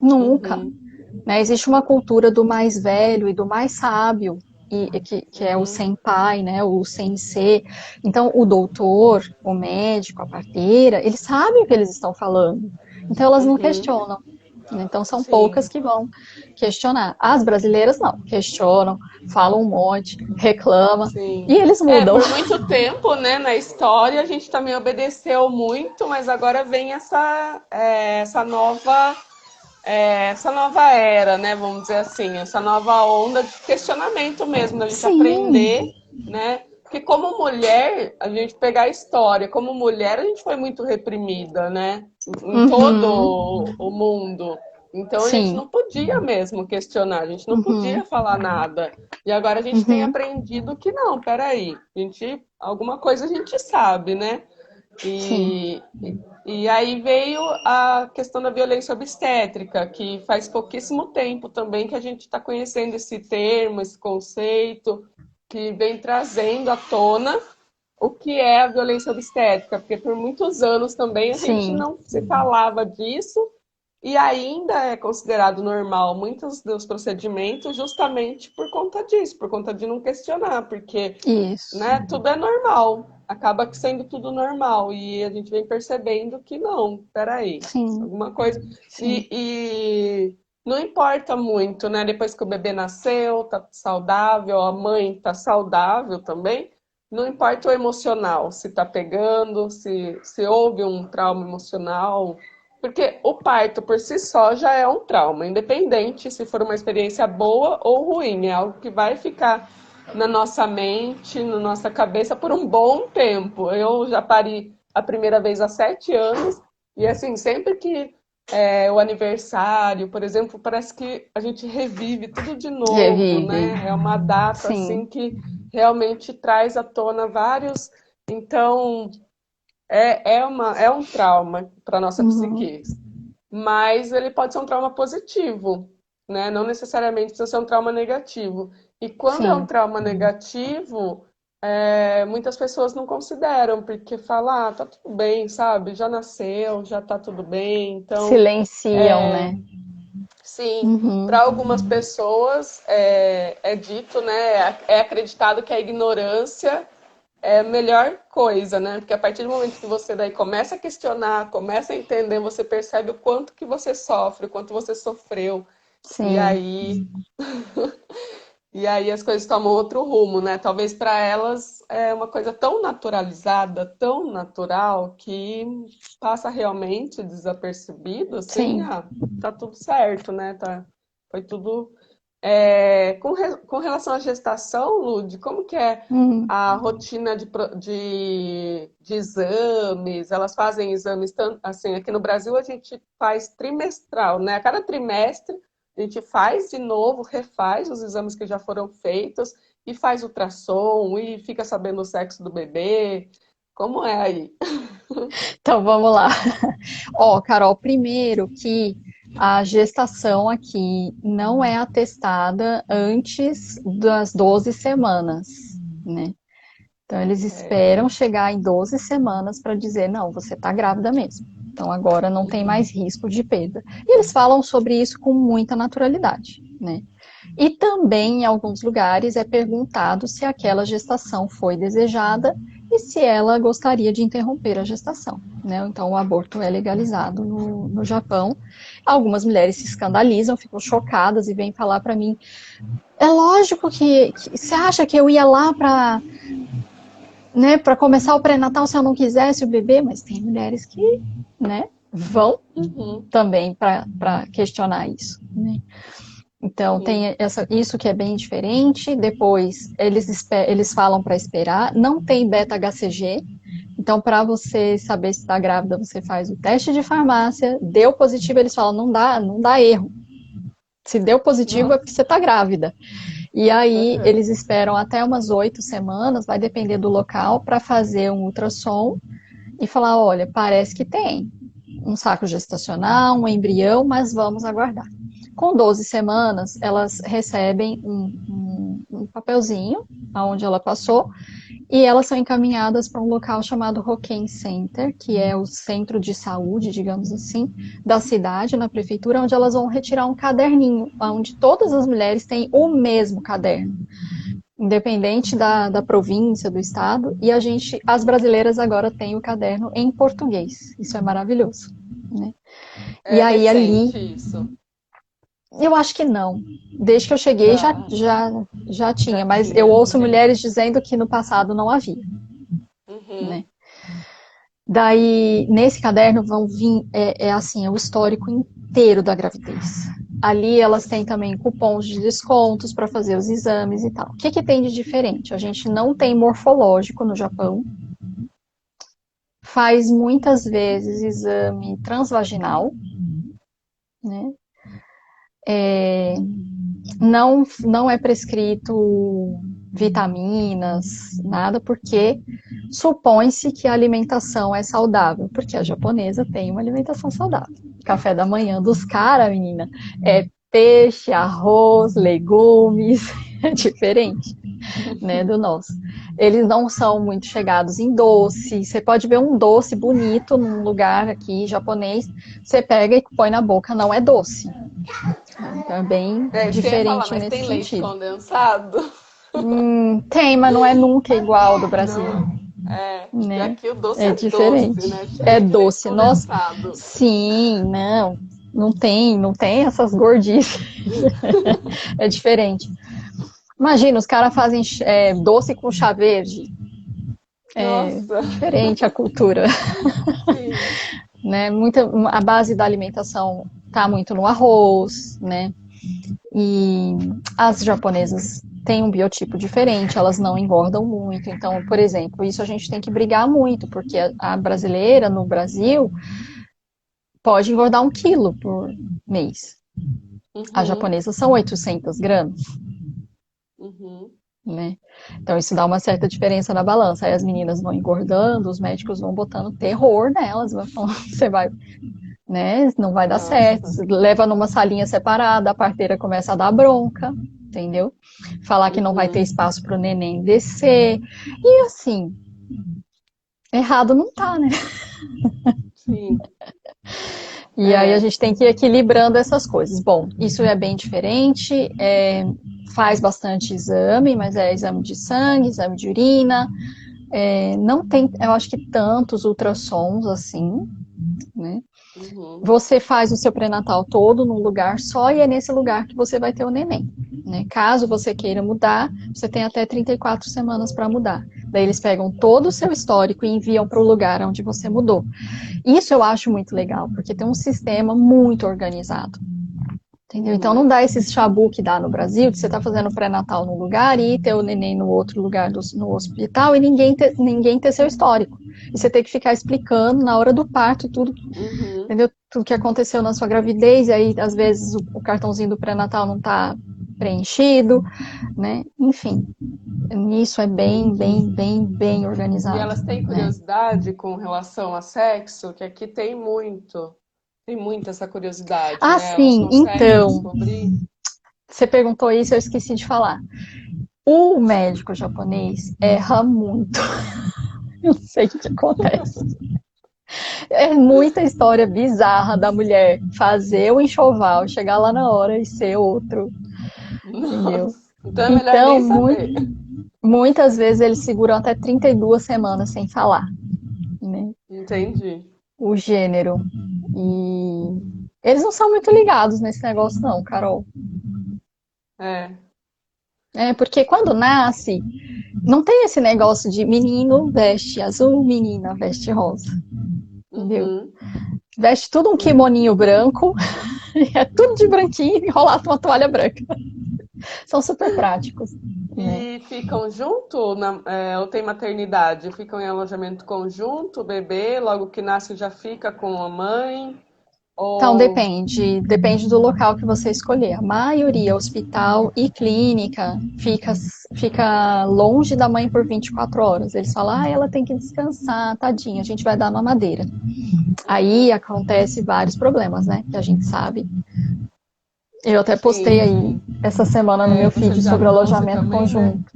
Nunca. Uhum. Né? Existe uma cultura do mais velho e do mais sábio, que é o Uhum. senpai, né? O sensei. Então, o doutor, o médico, a parteira, eles sabem o que eles estão falando. Então, elas não Uhum. questionam. Então, são poucas Sim. que vão questionar. As brasileiras não, questionam, falam um monte, reclamam, Sim. e eles É, mudam. por muito tempo, né, na história, a gente também obedeceu muito, mas agora vem essa nova era, né, vamos dizer assim, essa nova onda de questionamento mesmo, da gente Sim, aprender, né? Porque como mulher, a gente pegar a história, como mulher, a gente foi muito reprimida, né? Em uhum, todo o mundo. Então a gente sim, não podia mesmo questionar, a gente não podia uhum, falar nada. E agora a gente tem uhum, aprendido que não, peraí, alguma coisa a gente sabe, né? sim, E aí veio a questão da violência obstétrica, que faz pouquíssimo tempo também que a gente está conhecendo esse termo, esse conceito, que vem trazendo à tona o que é a violência obstétrica, porque por muitos anos também a gente sim, não se falava disso e ainda é considerado normal muitos dos procedimentos justamente por conta disso, por conta de não questionar, porque isso, né, tudo é normal, acaba que sendo tudo normal e a gente vem percebendo que não, peraí, sim, alguma coisa sim, e não importa muito, né? Depois que o bebê nasceu, tá saudável, a mãe tá saudável também, não importa o emocional, se tá pegando, se houve um trauma emocional, porque o parto por si só já é um trauma, independente se for uma experiência boa ou ruim, é algo que vai ficar na nossa mente, na nossa cabeça por um bom tempo. Eu já pari a primeira vez há 7 anos e assim, sempre que o aniversário, por exemplo, parece que a gente revive tudo de novo, revive, né? É uma data assim sim, que realmente traz à tona vários. Então, é um trauma para nossa uhum, psique, mas ele pode ser um trauma positivo, né? Não necessariamente precisa ser um trauma negativo. E quando é um sim, trauma negativo, muitas pessoas não consideram, porque falam, ah, tá tudo bem, sabe? Já nasceu, já tá tudo bem. Então, silenciam, né? sim, para Uhum, algumas pessoas é dito, né? É acreditado que a ignorância é a melhor coisa, né? Porque a partir do momento que você daí começa a questionar, começa a entender, você percebe o quanto que você sofre, o quanto você sofreu. E sim, aí, e aí as coisas tomam outro rumo, né? Talvez para elas é uma coisa tão naturalizada, tão natural, que passa realmente desapercebido, assim, sim, ah, tá tudo certo, né? Foi tudo com relação à gestação, Lud, como que é uhum. a rotina de exames? Elas fazem exames, assim, aqui no Brasil a gente faz trimestral, né? A cada trimestre a gente faz de novo, refaz os exames que já foram feitos e faz ultrassom e fica sabendo o sexo do bebê. Como é aí? Então vamos lá. Ó, Carol, primeiro que a gestação aqui não é atestada antes das 12 semanas, né? Então eles esperam chegar em 12 semanas para dizer, não, você está grávida mesmo. Então agora não tem mais risco de perda. E eles falam sobre isso com muita naturalidade, né? E também, em alguns lugares, é perguntado se aquela gestação foi desejada e se ela gostaria de interromper a gestação. Né? Então, o aborto é legalizado no Japão. Algumas mulheres se escandalizam, ficam chocadas e vêm falar para mim: é lógico que você acha que eu ia lá para né, para começar o pré-natal se eu não quisesse o bebê? Mas tem mulheres que né, vão Uhum, também para questionar isso. Né? Então, sim. tem isso que é bem diferente. Depois, eles falam para esperar. Não tem beta-HCG. Então, para você saber se está grávida, você faz o teste de farmácia. Deu positivo, eles falam, não dá erro. Se deu positivo, é porque Nossa. você está grávida. E aí, Uhum. eles esperam até umas 8 semanas, vai depender do local, para fazer um ultrassom e falar: olha, parece que tem um saco gestacional, um embrião, mas vamos aguardar. Com 12 semanas, elas recebem um papelzinho onde ela passou e elas são encaminhadas para um local chamado Roquem Center, que é o centro de saúde, digamos assim, da cidade, na prefeitura, onde elas vão retirar um caderninho, onde todas as mulheres têm o mesmo caderno, independente da província, do estado, e as brasileiras agora têm o caderno em português. Isso é maravilhoso, né? E É aí ali, recente isso. eu acho que não. Desde que eu cheguei Já, já já tinha, mas eu tinha, ouço entendi. mulheres dizendo que no passado não havia, Uhum. né? Daí, nesse caderno vão vir, é assim, é o histórico inteiro da gravidez. Ali elas têm também cupons de descontos para fazer os exames e tal. O que que tem de diferente? A gente não tem morfológico no Japão, faz muitas vezes exame transvaginal, né? Não é prescrito vitaminas, nada, porque supõe-se que a alimentação é saudável, porque a japonesa tem uma alimentação saudável. Café da manhã dos caras, menina, é peixe, arroz, legumes, é diferente, né, do nosso. Eles não são muito chegados em doce. Você pode ver um doce bonito num lugar aqui japonês, você pega e põe na boca, não é doce. Então é bem É isso que eu ia falar, diferente mas nesse tem leite sentido. condensado? Tem, mas não é nunca igual ao do Brasil, Não. É, que né? aqui o doce É é doce, diferente. né? É Diferente de leite doce. Nossa, condensado. sim, não tem essas gordices. É diferente. Imagina, os caras fazem doce com chá verde. É Nossa, diferente a cultura, sim. né? A base da alimentação tá muito no arroz, né? E as japonesas têm um biotipo diferente, elas não engordam muito. Então, por exemplo, isso a gente tem que brigar muito, porque a brasileira no Brasil pode engordar 1 quilo por mês. As Uhum, japonesas são 800 gramas, uhum. né? Então isso dá uma certa diferença na balança. Aí as meninas vão engordando, os médicos vão botando terror nelas, vão falando, você vai, né? Não vai dar certo. Nossa. Você leva numa salinha separada, a parteira começa a dar bronca, entendeu? Falar que não vai ter Uhum, espaço para o neném descer. E assim, errado não tá, né? sim. E aí a É. gente tem que ir equilibrando essas coisas. Bom, isso é bem diferente, faz bastante exame, mas é exame de sangue, exame de urina, não tem, eu acho que tantos ultrassons assim, né? Uhum, Você faz o seu pré-natal todo num lugar só e é nesse lugar que você vai ter o neném. Né? Caso você queira mudar, você tem até 34 semanas para mudar. Daí eles pegam todo o seu histórico e enviam para o lugar onde você mudou. Isso eu acho muito legal, porque tem um sistema muito organizado. Entendeu? Então não uhum. dá esse chabu que dá no Brasil, de você estar fazendo pré-natal num lugar e ter o neném no outro lugar no hospital e ninguém ter seu histórico. E você ter que ficar explicando na hora do parto tudo, Uhum. entendeu? Tudo que aconteceu na sua gravidez, e aí às vezes o cartãozinho do pré-natal não está preenchido, né? Enfim, isso é Entendi. bem E organizado, elas têm né? curiosidade com relação a sexo, que aqui tem muito. Tem muito essa curiosidade, Ah, né? Elas sim, conseguem então, descobrir. você perguntou isso, eu esqueci de falar. O médico japonês erra muito. Eu não sei o que acontece. É muita história bizarra da mulher fazer o enxoval, chegar lá na hora e ser outro, entendeu? Nossa. Então é melhor Então, nem saber. muitas vezes eles seguram até 32 semanas sem falar, né? Entendi. O gênero. E eles não são muito ligados nesse negócio, não, Carol. É. Porque quando nasce, não tem esse negócio de menino veste azul, menina veste rosa, entendeu? Uhum. Veste tudo um Sim. kimoninho branco, é tudo de branquinho enrolado numa toalha branca. São super práticos, né? E ficam junto, ou tem maternidade? Ficam em alojamento conjunto, o bebê, logo que nasce já fica com a mãe? Então Ou. depende do local que você escolher. A maioria, hospital e clínica, fica longe da mãe por 24 horas. Eles falam, ela tem que descansar, tadinha, a gente vai dar mamadeira. Aí Uhum. acontece vários problemas, né? Que a gente sabe. Eu até postei Sim, aí sim. essa semana no É, meu você feed já sobre o trouxe alojamento também, né? conjunto.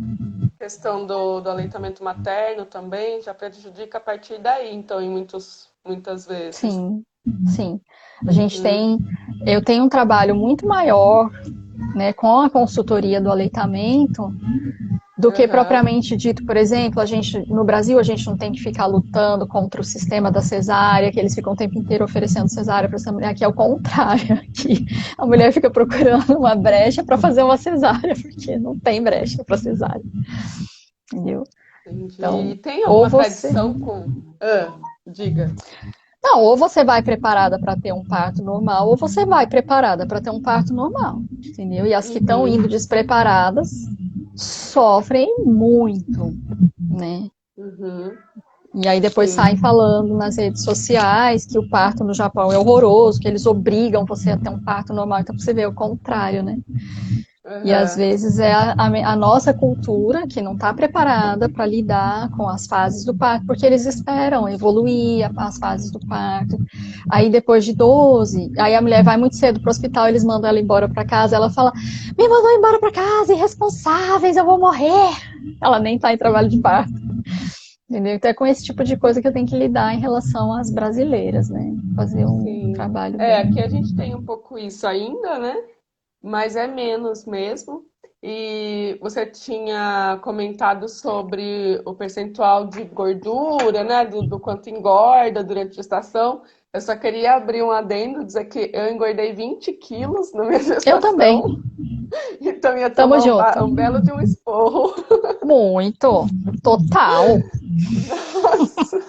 Questão do aleitamento materno também já prejudica a partir daí, então, muitas vezes. Sim, sim. A gente Uhum, tem, eu tenho um trabalho muito maior, né, com a consultoria do aleitamento do que Aham. propriamente dito, por exemplo, no Brasil a gente não tem que ficar lutando contra o sistema da cesárea, que eles ficam o tempo inteiro oferecendo cesárea para essa mulher, aqui é o contrário, aqui a mulher fica procurando uma brecha para fazer uma cesárea, porque não tem brecha para cesárea, entendeu? Entendi. Então, E tem ou alguma você tradição com. Diga. não, ou você vai preparada para ter um parto normal, ou você vai preparada para ter um parto normal, entendeu? E as que estão Uhum, indo despreparadas sofrem muito, né? uhum, E aí depois sim. saem falando nas redes sociais que o parto no Japão é horroroso, que eles obrigam você a ter um parto normal. Então você vê o contrário, né? E às Aham. vezes é a nossa cultura que não está preparada para lidar com as fases do parto, porque eles esperam evoluir as fases do parto. Aí depois de 12, aí a mulher vai muito cedo para o hospital, eles mandam ela embora para casa, ela fala: "Me mandou embora para casa, irresponsáveis, eu vou morrer". Ela nem está em trabalho de parto. Entendeu? Então é com esse tipo de coisa que eu tenho que lidar em relação às brasileiras, né? Fazer um Sim. trabalho É, bem. aqui a gente tem um pouco isso ainda, né? Mas é menos mesmo. E você tinha comentado sobre o percentual de gordura, né? Do quanto engorda durante a gestação. Eu só queria abrir um adendo, dizer que eu engordei 20 quilos na minha Eu também. gestação, então ia Tamo tomar junto. um belo de um esporro. Muito. Total. Nossa.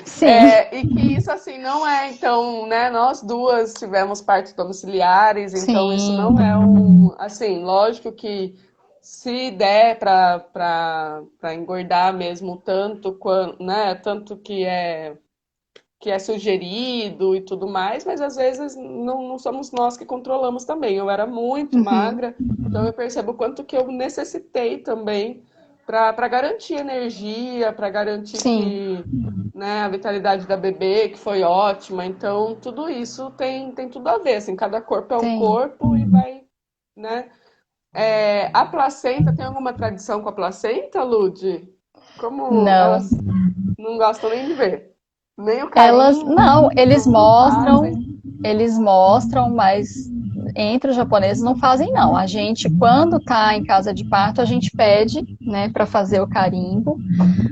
Sim. E que isso assim não é, então, né? Nós duas tivemos partos domiciliares, então isso não é Sim. assim, lógico que se der para engordar mesmo tanto quanto, né? Tanto que é sugerido e tudo mais, mas às vezes não somos nós que controlamos também. Eu era muito Uhum. magra, então eu percebo o quanto que eu necessitei também para garantir energia, para garantir Sim. que, né, a vitalidade da bebê, que foi ótima. Então, tudo isso tem tudo a ver, assim, cada corpo é um Tem. corpo e vai, né? A placenta, tem alguma tradição com a placenta, Lude? Como Não. elas não gostam nem de ver. Nem o Elas, carimbo, não, não fazem. eles mostram, mas entre os japoneses não fazem não. A gente, quando tá em casa de parto, a gente pede, né, para fazer o carimbo.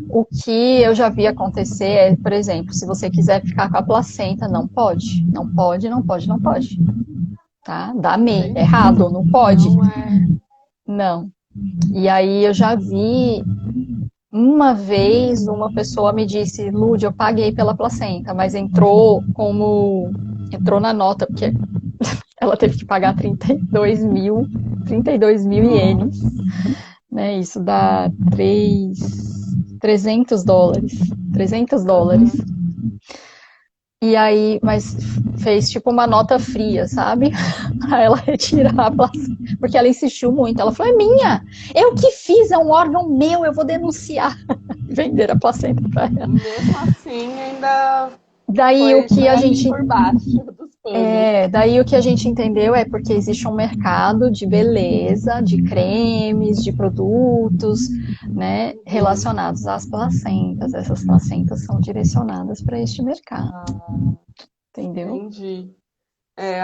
O que eu já vi acontecer é, por exemplo, se você quiser ficar com a placenta, não pode, não pode, não pode, não pode, tá? Dá MEI, Entendi. errado, não pode, Não é. não. E aí eu já vi uma vez uma pessoa me disse, Lude, eu paguei pela placenta, mas entrou na nota, porque ela teve que pagar 32 mil ienes, né? Isso dá 300 dólares, 300 dólares. Aham. E aí, mas fez tipo uma nota fria, sabe? Pra ela retirar a placenta, porque ela insistiu muito. Ela falou: é minha, eu que fiz, é um órgão meu, eu vou denunciar. Vender a placenta pra ela. Mesmo assim, ainda Daí o que foi a ali gente por baixo dos panos. daí o que a gente entendeu é porque existe um mercado de beleza, de cremes, de produtos, né, Uhum. relacionados às placentas. Essas placentas são direcionadas para este mercado, Ah, entendeu? entendi.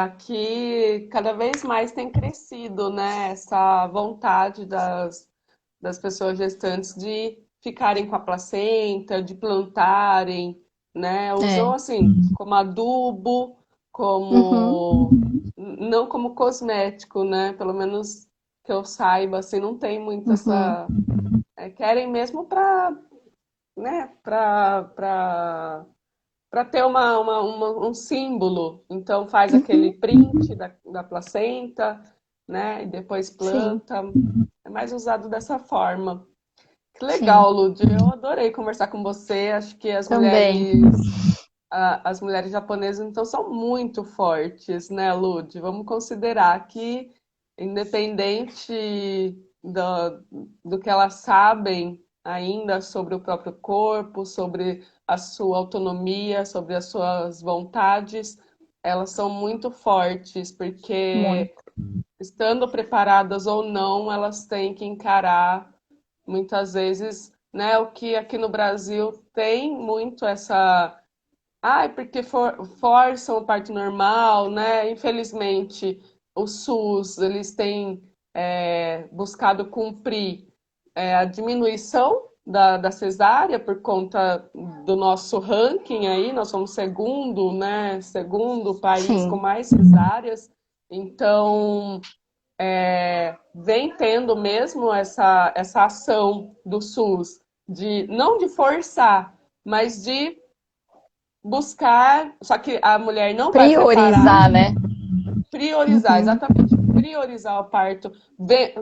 Aqui cada vez mais tem crescido, né, essa vontade das pessoas gestantes de ficarem com a placenta, de plantarem, né? Usam É. assim como adubo, Uhum, não como cosmético, né? Pelo menos que eu saiba, assim, não tem muito uhum, essa. Querem mesmo para, né? Para ter um símbolo. Então faz aquele uhum, print da placenta, né? E depois sim, planta. É mais usado dessa forma. Que sim, legal, Lud. Eu adorei conversar com você. Acho que também. as mulheres japonesas, então, são muito fortes, né, Lud? Vamos considerar que, independente do que elas sabem ainda sobre o próprio corpo, sobre a sua autonomia, sobre as suas vontades, elas são muito fortes, porque Muito. estando preparadas ou não, elas têm que encarar muitas vezes, né, o que aqui no Brasil tem muito essa, porque forçam o parto normal, né? Infelizmente, o SUS, eles têm buscado cumprir a diminuição da cesárea por conta do nosso ranking aí, nós somos segundo, né? Segundo país com Sim, mais cesáreas. Então, vem tendo mesmo essa ação do SUS de não de forçar, mas de buscar, só que a mulher não vai preparar, priorizar, né? priorizar, Uhum. exatamente, priorizar o parto,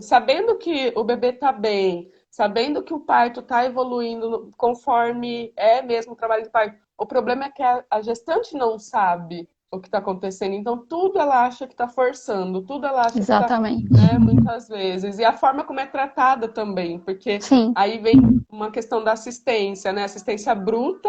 sabendo que o bebê está bem, sabendo que o parto está evoluindo conforme é mesmo o trabalho de parto. O problema é que a gestante não sabe o que está acontecendo, então tudo ela acha que está forçando, tudo ela acha que está, Exatamente. né, muitas vezes. E a forma como é tratada também, porque Sim, aí vem uma questão da assistência, né? Assistência bruta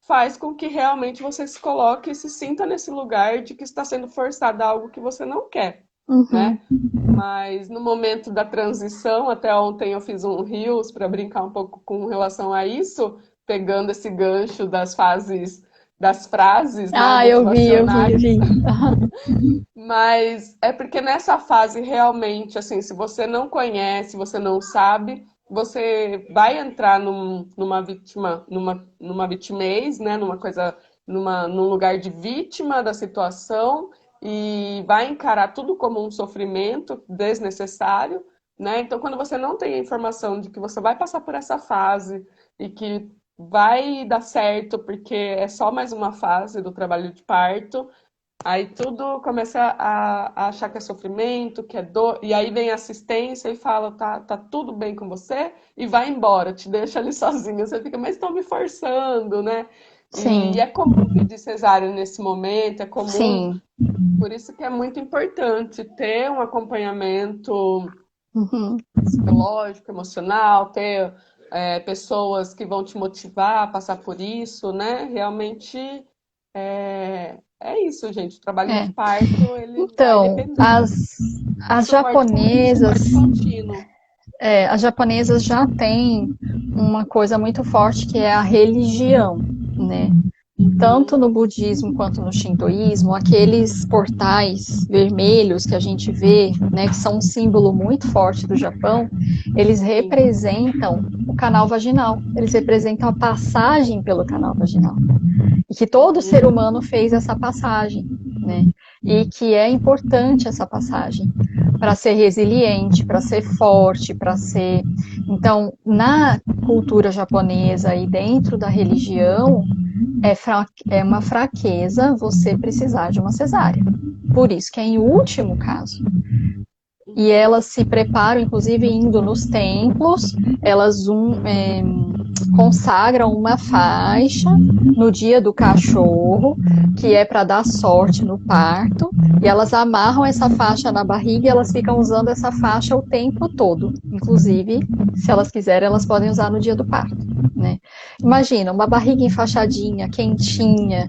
faz com que realmente você se coloque e se sinta nesse lugar de que está sendo forçado a algo que você não quer, uhum. né? Mas no momento da transição, até ontem eu fiz um Reels para brincar um pouco com relação a isso, pegando esse gancho das fases, das frases, né, Ah, eu motivacionais. vi. Mas é porque nessa fase realmente, assim, se você não conhece, você não sabe, você vai entrar numa vítima, numa vitimez, né? Numa coisa, num lugar de vítima da situação e vai encarar tudo como um sofrimento desnecessário, né? Então, quando você não tem a informação de que você vai passar por essa fase e que vai dar certo porque é só mais uma fase do trabalho de parto, aí tudo começa a achar que é sofrimento, que é dor, e aí vem a assistência e fala, tá tudo bem com você, e vai embora, te deixa ali sozinha. Você fica, mas estão me forçando, né? E é Sim, comum pedir cesárea nesse momento, é comum, sim. por isso que é muito importante ter um acompanhamento Uhum. psicológico, emocional, ter pessoas que vão te motivar a passar por isso, né? Realmente é isso, gente. O trabalho de É. parto, ele vai Então, depender as de suporte japonesas, contínuo. as japonesas já têm uma coisa muito forte que é a religião, né? Tanto Uhum, no budismo quanto no shintoísmo, aqueles portais vermelhos que a gente vê, né, que são um símbolo muito forte do Japão, eles sim. representam o canal vaginal, eles representam a passagem pelo canal vaginal. E que todo ser Uhum, humano fez essa passagem, né? E que é importante essa passagem para ser resiliente, para ser forte, para ser. Então, na cultura japonesa e dentro da religião, é uma fraqueza você precisar de uma cesárea. Por isso que é em último caso. E uhum, elas se preparam, inclusive indo nos templos, elas consagram uma faixa no dia do cachorro, que é para dar sorte no parto, e elas amarram essa faixa na barriga e elas ficam usando essa faixa o tempo todo. Inclusive, se elas quiserem, elas podem usar no dia do parto, né? Imagina, uma barriga enfaixadinha, quentinha,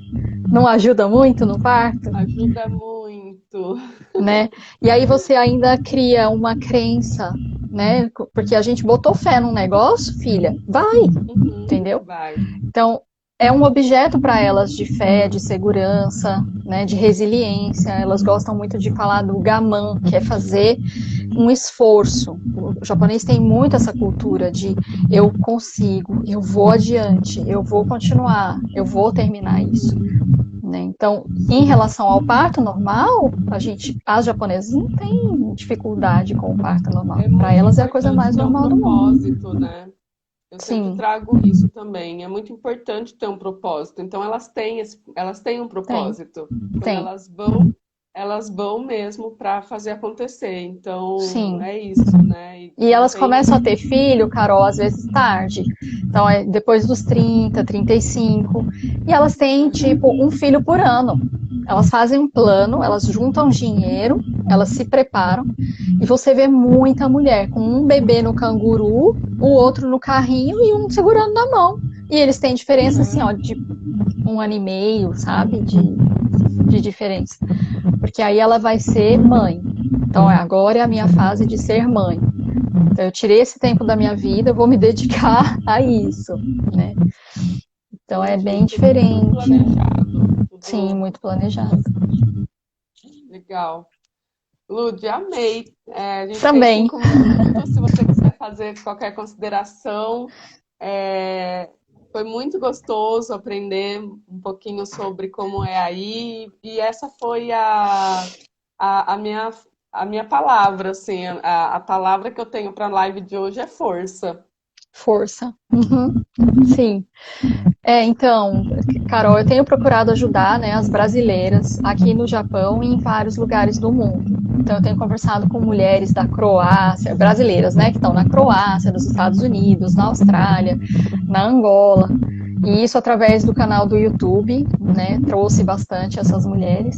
não ajuda muito no parto? ajuda muito. Né? E aí você ainda cria uma crença, né? Porque a gente botou fé num negócio, filha, vai, Uhum, entendeu? vai. Então, é um objeto para elas de fé, de segurança, né, de resiliência. Elas gostam muito de falar do gaman, que é fazer um esforço. O japonês tem muito essa cultura de eu consigo, eu vou adiante, eu vou continuar, eu vou terminar isso. Né? Então, em Sim. relação ao parto normal, as japonesas não têm dificuldade com o parto normal. É Para muito elas é a coisa importante mais ter um normal do mundo. propósito, né? Eu sempre Sim, trago isso também. É muito importante ter um propósito. Então elas têm um tem, propósito. Quando tem. elas vão mesmo para fazer acontecer. Então Sim. é isso, né? E E não elas tem. começam a ter filho, Carol, às vezes tarde. Então, é depois dos 30, 35. E elas têm, tipo, Uhum, um filho por ano. Elas fazem um plano, elas juntam dinheiro, elas se preparam. E você vê muita mulher com um bebê no canguru, o outro no carrinho e um segurando na mão. E eles têm diferença, assim, ó, uhum. de 1 ano e meio, sabe? De diferença. Porque aí ela vai ser mãe. Então, agora é a minha fase de ser mãe. Então, eu tirei esse tempo da minha vida, eu vou me dedicar a isso, né? Então, é Entendi. bem Tudo muito diferente. planejado. Sim, Tudo muito planejado. legal. Lud, amei. A gente tem Também. 5 minutos, se você quiser fazer qualquer consideração. É, foi muito gostoso aprender um pouquinho sobre como é aí, e essa foi a, a minha, a minha palavra, assim, a palavra que eu tenho para a live de hoje é força. Força. Uhum. Sim. Então, Carol, eu tenho procurado ajudar, né, as brasileiras aqui no Japão e em vários lugares do mundo. Então, eu tenho conversado com mulheres da Croácia, brasileiras, né, que estão na Croácia, nos Estados Unidos, na Austrália, na Angola. E isso através do canal do YouTube, né, trouxe bastante essas mulheres.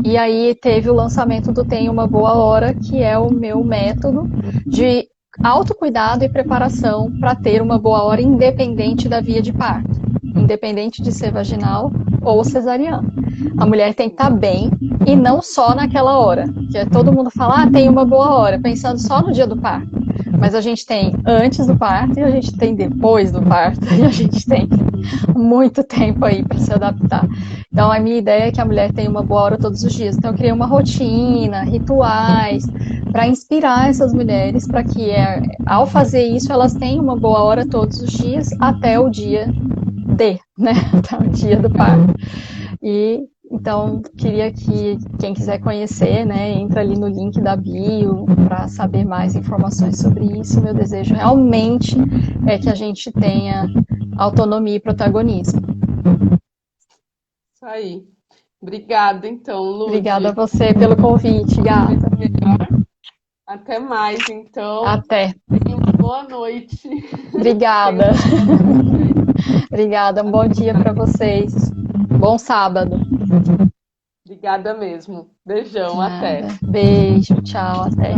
E aí teve o lançamento do Tem Uma Boa Hora, que é o meu método de autocuidado e preparação para ter uma boa hora independente da via de parto, independente de ser vaginal ou cesariana. A mulher tem que estar bem e não só naquela hora, que é todo mundo fala, tem uma boa hora, pensando só no dia do parto. Mas a gente tem antes do parto e a gente tem depois do parto e a gente tem muito tempo aí para se adaptar. Então a minha ideia é que a mulher tenha uma boa hora todos os dias. Então eu criei uma rotina, rituais, para inspirar essas mulheres, para que ao fazer isso elas tenham uma boa hora todos os dias até o dia D, né? Até o dia do parto. E então queria que quem quiser conhecer, né, entra ali no link da bio para saber mais informações sobre isso. Meu desejo realmente é que a gente tenha autonomia e protagonismo. Isso aí. Obrigada, então, Obrigada a Lud. você pelo convite, gata. Até mais, então. Até. Tenha uma boa noite. Obrigada. Obrigada. Um bom dia para vocês. Bom sábado. Obrigada mesmo. Beijão, Nada. até. Beijo, tchau, até.